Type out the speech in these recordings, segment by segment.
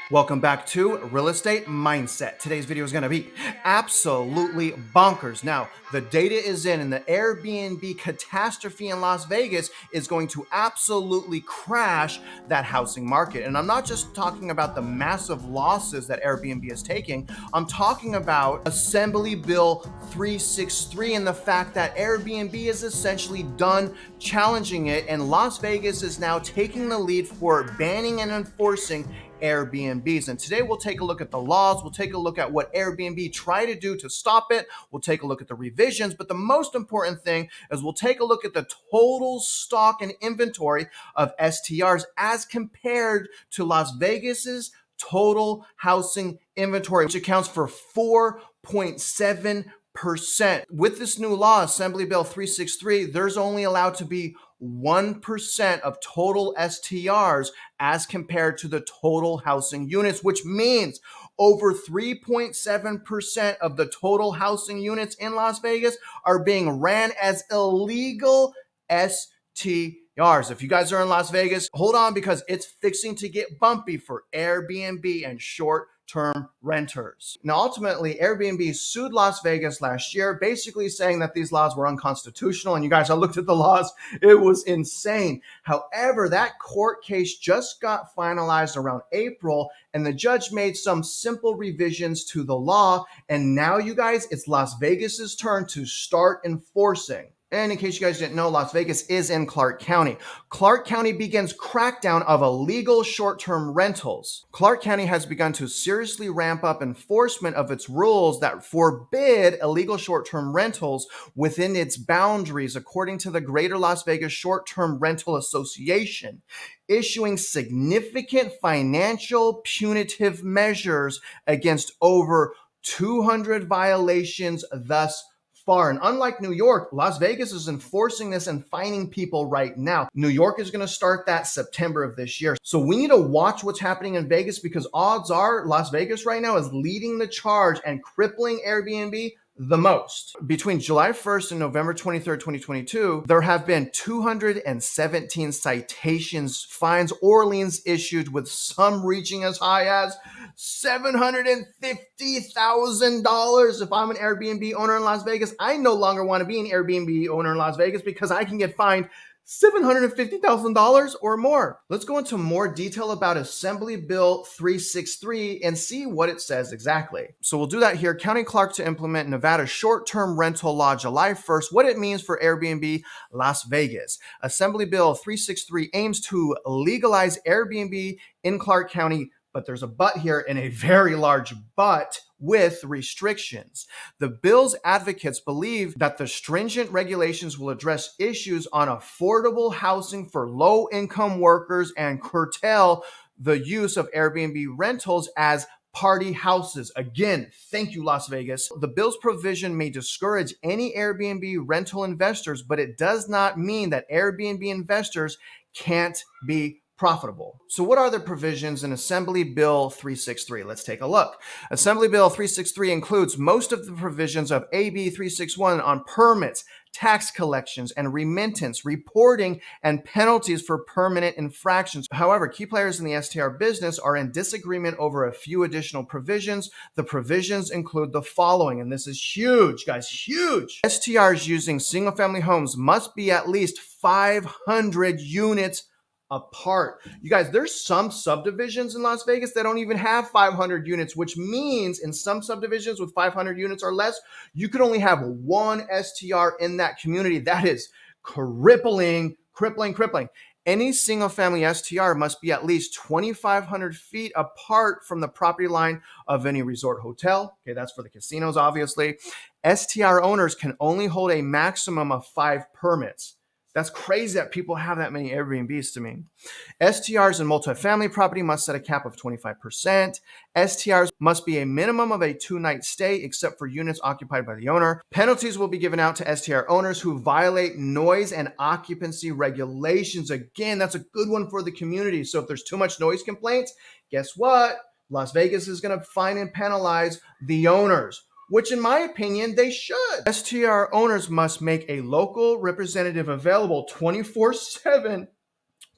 Welcome back to Real Estate Mindset. Today's video is going to be absolutely bonkers. Now, the data is in, and the Airbnb catastrophe in Las Vegas is going to absolutely crash that housing market. And I'm not just talking about the massive losses that Airbnb is taking. I'm talking about Assembly Bill 363 and the fact that Airbnb is essentially done challenging it, and Las Vegas is now taking the lead for banning and enforcing Airbnbs. And today we'll take a look at the laws. We'll take a look at what Airbnb tried to do to stop it. We'll take a look at the revisions. But the most important thing is we'll take a look at the total stock and inventory of STRs as compared to Las Vegas's total housing inventory, which accounts for 4.7%. With this new law, Assembly Bill 363, there's only allowed to be 1% of total STRs as compared to the total housing units, which means over 3.7% of the total housing units in Las Vegas are being ran as illegal STRs. If you guys are in Las Vegas, hold on, because it's fixing to get bumpy for Airbnb and short-term renters. Now, ultimately, Airbnb sued Las Vegas last year, basically saying that these laws were unconstitutional. And you guys, I looked at the laws, it was insane. However, that court case just got finalized around April, and the judge made some simple revisions to the law. And now, you guys, it's Las Vegas's turn to start enforcing. And in case you guys didn't know, Las Vegas is in Clark County. Clark County begins crackdown of illegal short-term rentals. Clark County has begun to seriously ramp up enforcement of its rules that forbid illegal short-term rentals within its boundaries, according to the Greater Las Vegas Short-Term Rental Association, issuing significant financial punitive measures against over 200 violations thus far. And unlike New York, Las Vegas is enforcing this and fining people right now. New York is going to start that September of this year. So we need to watch what's happening in Vegas, because odds are Las Vegas right now is leading the charge and crippling Airbnb the most. Between July 1st and November 23rd, 2022, there have been 217 citations, fines, or liens issued, with some reaching as high as $750,000. If I'm an Airbnb owner in Las Vegas, I no longer want to be an Airbnb owner in Las Vegas, because I can get fined $750,000 or more. Let's go into more detail about Assembly Bill 363 and see what it says exactly. So we'll do that here. County Clerk to implement Nevada short-term rental law July 1st, what it means for Airbnb Las Vegas. Assembly Bill 363 aims to legalize Airbnb in Clark County, but there's a but here, and a very large but, with restrictions. The bill's advocates believe that the stringent regulations will address issues on affordable housing for low-income workers and curtail the use of Airbnb rentals as party houses. Again, thank you, Las Vegas. The bill's provision may discourage any Airbnb rental investors, but it does not mean that Airbnb investors can't be profitable. So what are the provisions in Assembly Bill 363? Let's take a look. Assembly Bill 363 includes most of the provisions of AB 361 on permits, tax collections, and remittance, reporting, and penalties for permanent infractions. However, key players in the STR business are in disagreement over a few additional provisions. The provisions include the following, and this is huge, guys, huge. STRs using single-family homes must be at least 500 units apart. You guys, there's some subdivisions in Las Vegas that don't even have 500 units, which means in some subdivisions with 500 units or less, you could only have one STR in that community. That is crippling. Any single family STR must be at least 2,500 feet apart from the property line of any resort hotel. Okay, that's for the casinos, obviously. STR owners can only hold a maximum of 5 permits. That's crazy that people have that many Airbnbs to me. STRs in multifamily property must set a cap of 25%. STRs must be a minimum of a 2-night stay, except for units occupied by the owner. Penalties will be given out to STR owners who violate noise and occupancy regulations. Again, that's a good one for the community. So if there's too much noise complaints, guess what? Las Vegas is going to fine and penalize the owners, which in my opinion, they should. STR owners must make a local representative available 24/7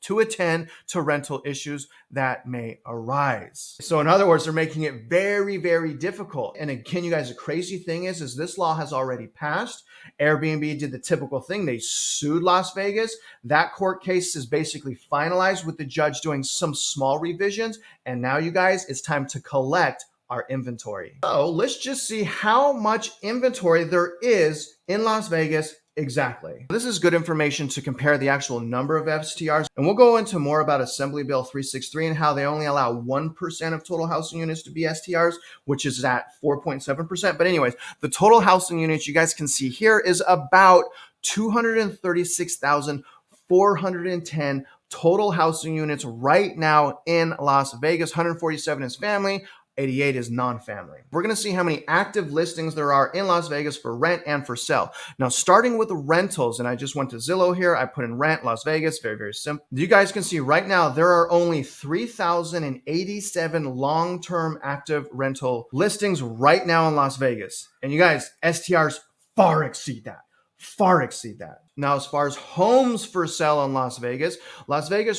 to attend to rental issues that may arise. So in other words, they're making it very, very difficult. And again, you guys, the crazy thing is this law has already passed. Airbnb did the typical thing. They sued Las Vegas. That court case is basically finalized with the judge doing some small revisions. And now, you guys, it's time to collect our inventory. So let's just see how much inventory there is in Las Vegas exactly. This is good information to compare the actual number of STRs. And we'll go into more about Assembly Bill 363 and how they only allow 1% of total housing units to be STRs, which is at 4.7%. But anyways, the total housing units you guys can see here is about 236,410 total housing units right now in Las Vegas. 147 is family, 88 is non-family. We're going to see how many active listings there are in Las Vegas for rent and for sale. Now, starting with the rentals, and I just went to Zillow here. I put in rent, Las Vegas, very, very simple. You guys can see right now there are only 3,087 long-term active rental listings right now in Las Vegas. And you guys, STRs far exceed that. Far exceed that. Now, as far as homes for sale in Las Vegas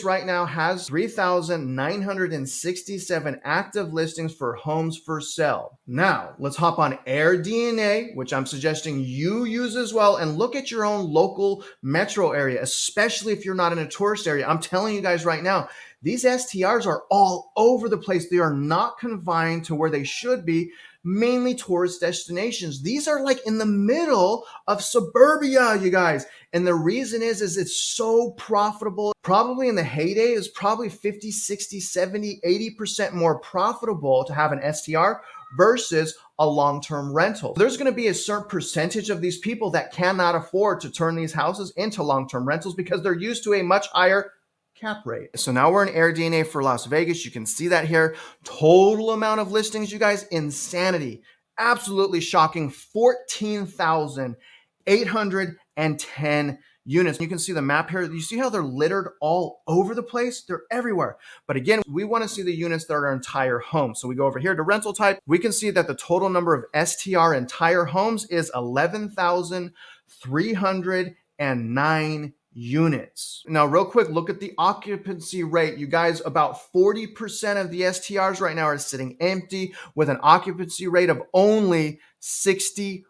right now has 3,967 active listings for homes for sale. Now, let's hop on AirDNA, which I'm suggesting you use as well, and look at your own local metro area, especially if you're not in a tourist area. I'm telling you guys right now, these STRs are all over the place. They are not confined to where they should be, mainly tourist destinations. These are like in the middle of suburbia, you guys. And the reason is it's so profitable. Probably in the heyday is probably 50, 60, 70, 80% more profitable to have an STR versus a long-term rental. There's going to be a certain percentage of these people that cannot afford to turn these houses into long-term rentals because they're used to a much higher cap rate. So now we're in AirDNA for Las Vegas. You can see that here. Total amount of listings, you guys, insanity. Absolutely shocking. 14,810 units. You can see the map here. You see how they're littered all over the place? They're everywhere. But again, we want to see the units that are entire homes. So we go over here to rental type. We can see that the total number of STR entire homes is 11,309 units. Now, real quick, look at the occupancy rate. You guys, about 40% of the STRs right now are sitting empty with an occupancy rate of only 61%.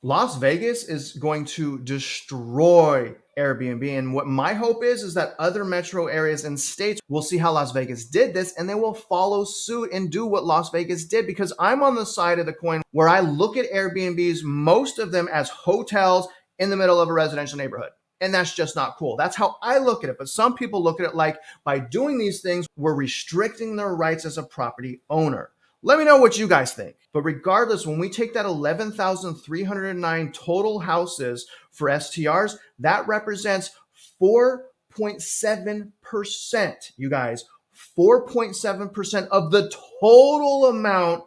Las Vegas is going to destroy Airbnb. And what my hope is that other metro areas and states will see how Las Vegas did this and they will follow suit and do what Las Vegas did, because I'm on the side of the coin where I look at Airbnbs, most of them as hotels in the middle of a residential neighborhood. And that's just not cool. That's how I look at it. But some people look at it like by doing these things, we're restricting their rights as a property owner. Let me know what you guys think. But regardless, when we take that 11,309 total houses for STRs, that represents 4.7%, you guys, 4.7% of the total amount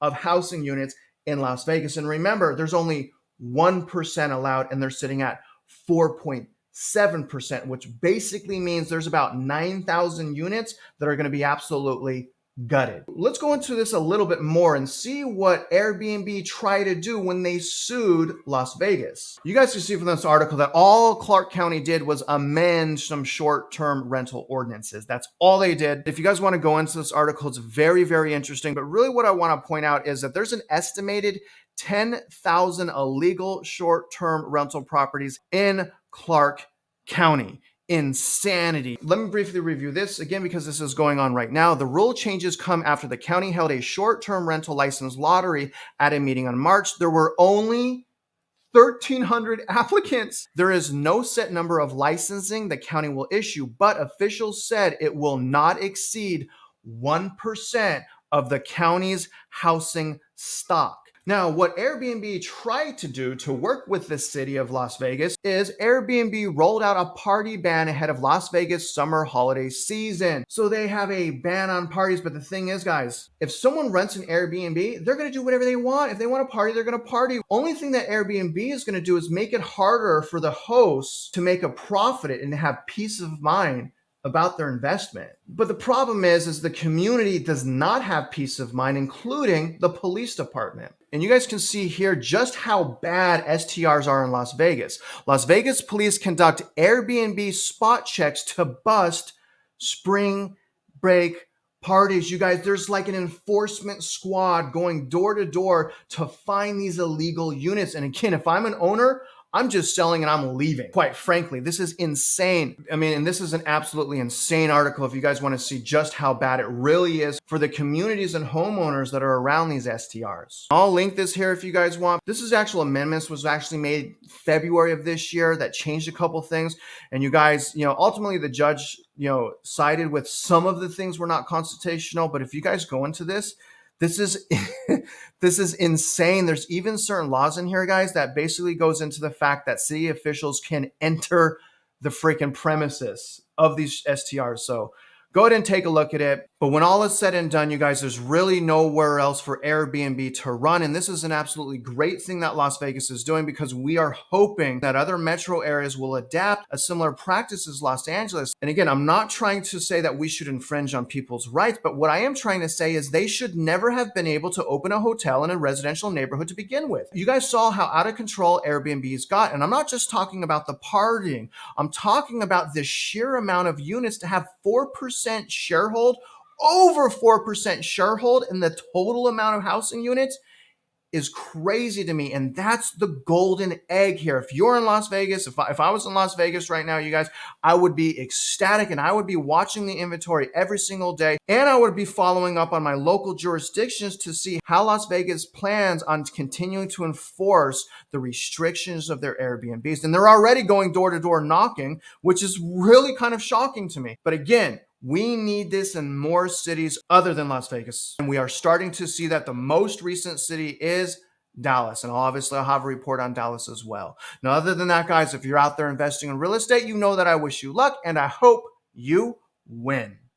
of housing units in Las Vegas. And remember, there's only 1% allowed, and they're sitting at 4.7%, which basically means there's about 9,000 units that are going to be absolutely gutted. Let's go into this a little bit more and see what Airbnb tried to do when they sued Las Vegas. You guys can see from this article that all Clark County did was amend some short-term rental ordinances. That's all they did. If you guys want to go into this article, it's very, very interesting. But really what I want to point out is that there's an estimated 10,000 illegal short-term rental properties in Clark County. Insanity. Let me briefly review this again because this is going on right now. The rule changes come after the county held a short-term rental license lottery at a meeting on March. There were only 1,300 applicants. There is no set number of licensing the county will issue, but officials said it will not exceed 1% of the county's housing stock. Now, what Airbnb tried to do to work with the city of Las Vegas is Airbnb rolled out a party ban ahead of Las Vegas summer holiday season. So they have a ban on parties. But the thing is, guys, if someone rents an Airbnb, they're going to do whatever they want. If they want to party, they're going to party. Only thing that Airbnb is going to do is make it harder for the hosts to make a profit and have peace of mind about their investment. But the problem is the community does not have peace of mind, including the police department. And you guys can see here just how bad STRs are in Las Vegas. Las Vegas police conduct Airbnb spot checks to bust spring break parties. You guys, there's like an enforcement squad going door to door to find these illegal units. And again, if I'm an owner, I'm just selling and I'm leaving. Quite frankly, this is insane. I mean, and this is an absolutely insane article if you guys want to see just how bad it really is for the communities and homeowners that are around these STRs. I'll link this here if you guys want. This is actual amendments was actually made February of this year that changed a couple things. And you guys, ultimately the judge, sided with some of the things were not constitutional. But if you guys go into this is this is insane. There's even certain laws in here, guys, that basically goes into the fact that city officials can enter the freaking premises of these STRs. So go ahead and take a look at it. But when all is said and done, you guys, there's really nowhere else for Airbnb to run. And this is an absolutely great thing that Las Vegas is doing, because we are hoping that other metro areas will adapt a similar practice as Los Angeles. And again, I'm not trying to say that we should infringe on people's rights, but what I am trying to say is they should never have been able to open a hotel in a residential neighborhood to begin with. You guys saw how out of control Airbnb's got. And I'm not just talking about the partying. I'm talking about the sheer amount of units to have 4% sharehold, over 4% sharehold in the total amount of housing units is crazy to me. And that's the golden egg here. If you're in Las Vegas, if I was in Las Vegas right now, you guys, I would be ecstatic and I would be watching the inventory every single day. And I would be following up on my local jurisdictions to see how Las Vegas plans on continuing to enforce the restrictions of their Airbnbs. And they're already going door to door knocking, which is really kind of shocking to me. But again, we need this in more cities other than Las Vegas. And we are starting to see that the most recent city is Dallas. And I'll have a report on Dallas as well. Now, other than that, guys, if you're out there investing in real estate, you know that I wish you luck and I hope you win.